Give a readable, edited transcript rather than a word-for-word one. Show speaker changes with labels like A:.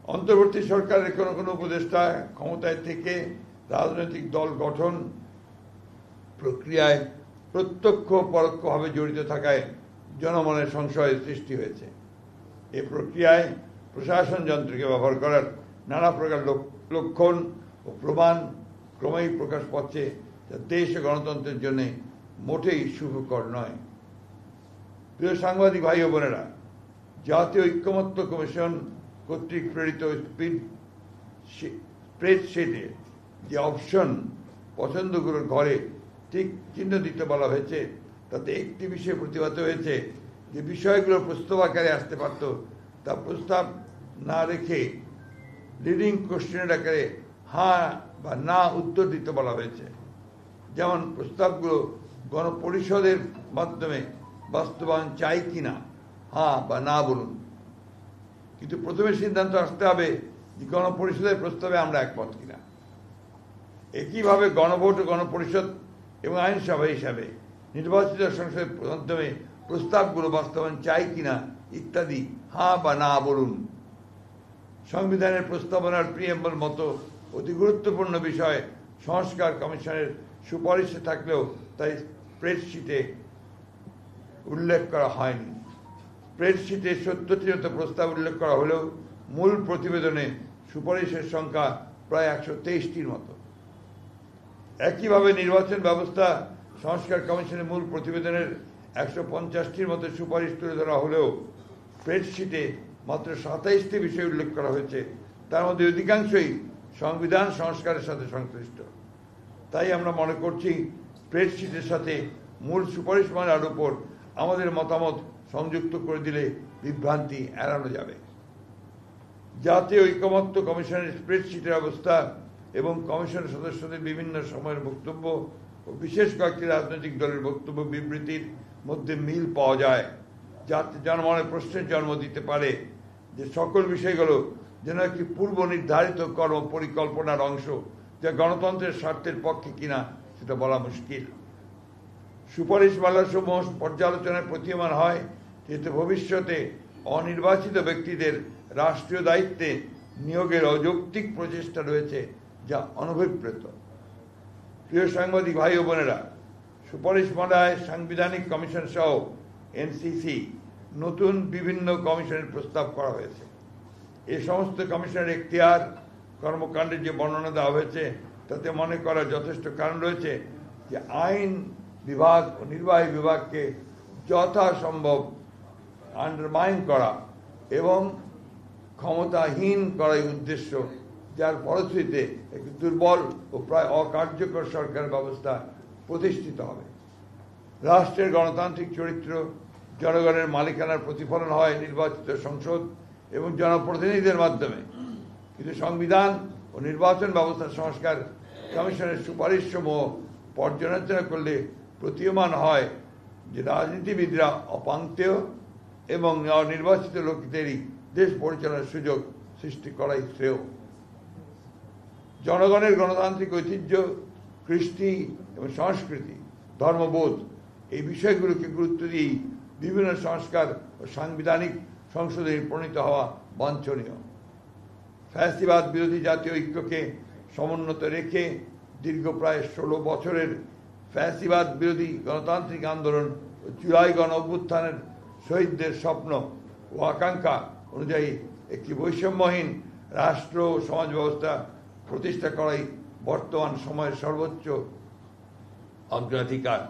A: অন্তর্বর্তী সরকারের কোনো কোনো উপদেষ্টা ক্ষমতায় থেকে রাজনৈতিক দল গঠন প্রক্রিয়ায় প্রত্যক্ষ পরোক্ষভাবে জড়িত থাকায় জনমনের সংশয়ের সৃষ্টি হয়েছে। এ প্রক্রিয়ায় প্রশাসন যন্ত্রকে ব্যবহার করার নানা প্রকার লক্ষণ ও প্রমাণ ক্রমেই প্রকাশ পাচ্ছে, যা দেশ ও গণতন্ত্রের জন্য মোটেই শুভকর নয়। প্রিয় সাংবাদিক ভাই ও বোনেরা, জাতীয় ঐক্যমত্য কমিশন কর্তৃক প্রেরিত স্প্রেডশিটে যে অপশন পছন্দগুলোর ঘরে ঠিক চিহ্ন দিতে বলা হয়েছে, তাতে একটি বিষয়ে প্রতিবাদ হয়েছে যে বিষয়গুলো প্রস্তাব আকারে আসতে পারত, তা প্রস্তাব না রেখে লিডিং কোশ্চেনের আকারে হ্যাঁ বা না উত্তর দিতে বলা হয়েছে। যেমন প্রস্তাবগুলো গণপরিষদের মাধ্যমে বাস্তবায়ন চাই কিনা হ্যাঁ বা না বলুন, কিন্তু প্রথমে সিদ্ধান্ত আসতে হবে যে গণপরিষদের প্রস্তাবে আমরা একমত কিনা। একইভাবে গণভোট ও গণপরিষদ এবং আইনসভা হিসাবে নির্বাচিত সংসদের মাধ্যমে প্রস্তাবগুলো বাস্তবায়ন চাই কিনা ইত্যাদি হ্যাঁ বা না বলুন। সংবিধানের প্রস্তাবনার প্রিএম্বল মতো অতি গুরুত্বপূর্ণ বিষয় সংস্কার কমিশনের সুপারিশে থাকলেও তাই স্প্রেডশিটে উল্লেখ করা হয়নি। স্প্রেডশিটে 70টির মতো প্রস্তাব উল্লেখ করা হলেও মূল প্রতিবেদনে সুপারিশের সংখ্যা প্রায় 123টির মতো। একইভাবে নির্বাচন ব্যবস্থা সংস্কার কমিশনের মূল প্রতিবেদনের 150টির মতো সুপারিশ তুলে ধরা হলেও স্প্রেডশিটে মাত্র 27টি বিষয় উল্লেখ করা হয়েছে, তার মধ্যে অধিকাংশই সংবিধান সংস্কারের সাথে সংশ্লিষ্ট। তাই আমরা মনে করছি স্প্রেডশিটের সাথে মূল সুপারিশমালার উপর আমাদের মতামত সংযুক্ত করে দিলে বিভ্রান্তি এড়ানো যাবে। জাতীয় ঐকমত্য কমিশনের স্প্রেডশিটের অবস্থা এবং কমিশনের সদস্যদের বিভিন্ন সময়ের বক্তব্য ও বিশেষ কয়েকটি রাজনৈতিক দলের বক্তব্য বিবৃতির মধ্যে মিল পাওয়া যায়, যাতে জনমনের প্রশ্নের জন্ম দিতে পারে যে সকল বিষয়গুলো যেন একটি পূর্ব নির্ধারিত কর্ম পরিকল্পনার অংশ, যা গণতন্ত্রের স্বার্থের পক্ষে কিনা সেটা বলা মুশকিল। সুপারিশমালার সমূহ পর্যালোচনায় প্রতীয়মান হয় যেহেতু ভবিষ্যতে অনির্বাচিত ব্যক্তিদের রাষ্ট্রীয় দায়িত্বে নিয়োগের অযৌক্তিক প্রচেষ্টা রয়েছে, যা অনভিপ্রেত। প্রিয় সাংবাদিক ভাই ও বোনেরা, সুপারিশমালায় সাংবিধানিক কমিশন সহ এনসিসি নতুন বিভিন্ন কমিশনের প্রস্তাব করা হয়েছে। এই সমস্ত কমিশনের এখতিয়ার কর্মকাণ্ডের যে বর্ণনা দেওয়া হয়েছে, তাতে মনে করার যথেষ্ট কারণ রয়েছে যে আইন বিভাগ ও নির্বাহী বিভাগকে যথাসম্ভব আন্ডারমাইন করা এবং ক্ষমতাহীন করাই উদ্দেশ্য, যার ফলশ্রুতিতে একটি দুর্বল ও প্রায় অকার্যকর সরকার ব্যবস্থা প্রতিষ্ঠিত হবে। রাষ্ট্রের গণতান্ত্রিক চরিত্র জনগণের মালিকানার প্রতিফলন হয় নির্বাচিত সংসদ এবং জনপ্রতিনিধিদের মাধ্যমে, কিন্তু সংবিধান ও নির্বাচন ব্যবস্থা সংস্কার কমিশনের সুপারিশসমূহ পর্যালোচনা করলে প্রতীয়মান হয় যে রাজনীতিবিদরা অপাঙ্ক্তেয় এবং নির্বাচিত লোকদেরই দেশ পরিচালনার সুযোগ সৃষ্টি করাই শ্রেয়। জনগণের গণতান্ত্রিক ঐতিহ্য, কৃষ্টি এবং সংস্কৃতি, ধর্মবোধ এই বিষয়গুলোকে গুরুত্ব দিয়েই বিভিন্ন সংস্কার ও সাংবিধানিক সংশোধনী প্রণীত হওয়া বাঞ্ছনীয়। ফ্যাসিবাদ বিরোধী জাতীয় ঐক্যকে সমুন্নত রেখে দীর্ঘ প্রায় 16 বছরের ফ্যাসিবাদ বিরোধী গণতান্ত্রিক আন্দোলন ও জুলাই গণ অভ্যুত্থানের শহীদদের স্বপ্ন ও আকাঙ্ক্ষা অনুযায়ী একটি বৈষম্যহীন রাষ্ট্র ও সমাজ ব্যবস্থা প্রতিষ্ঠা করাই বর্তমান সময়ের সর্বোচ্চ অগ্রাধিকার।